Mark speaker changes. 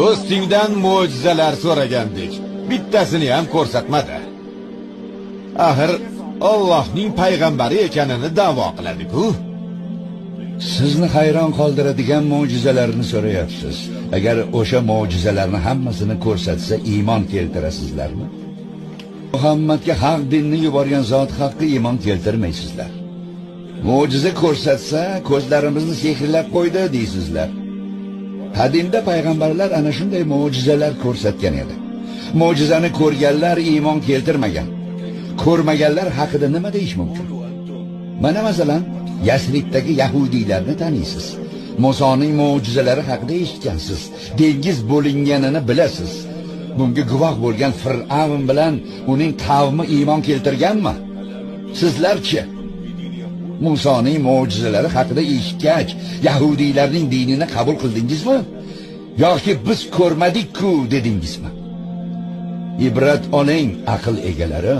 Speaker 1: Do'stingdan mo'jizalar so'ragandik. Bittasini ham ko'rsatmadi. Axir Allohning payg'ambari ekanini da'vo qiladi-ku.
Speaker 2: Sizni hayron qoldiradigan mo'jizalarni so'rayapsiz. Agar o'sha mo'jizalarni hammasini ko'rsatsa iymon keltirasizlarmi? Muhammadga haq dinni yuborgan zot haqqa iymon keltirmaysizlar. Mo'jiza ko'rsatsa ko'zlarimizni sehrlab qo'ydi deysizlar. Qadimda payg'ambarlar ana shunday mo'jizalar ko'rsatgan edi. Mo'jizani ko'rganlar iymon keltirmagan. Ko'rmaganlar haqida nima deyish mumkin? Mana masalan, Yasribdagi yahudiylarni taniysiz. Musoning mo'jizalari haqida eshitgansiz. Dengiz bo'linganini bilasiz. Bunga guvoh bo'lgan Fir'avn bilan uning qavmi iymon keltirganmi? Sizlarchi? Musoning mo'jizalari haqida eshitgach, yahudiylarning dinini qabul qildingizmi? Yoki biz ko'rmadik-ku dedingizmi? Ibrat oling, aql egalari.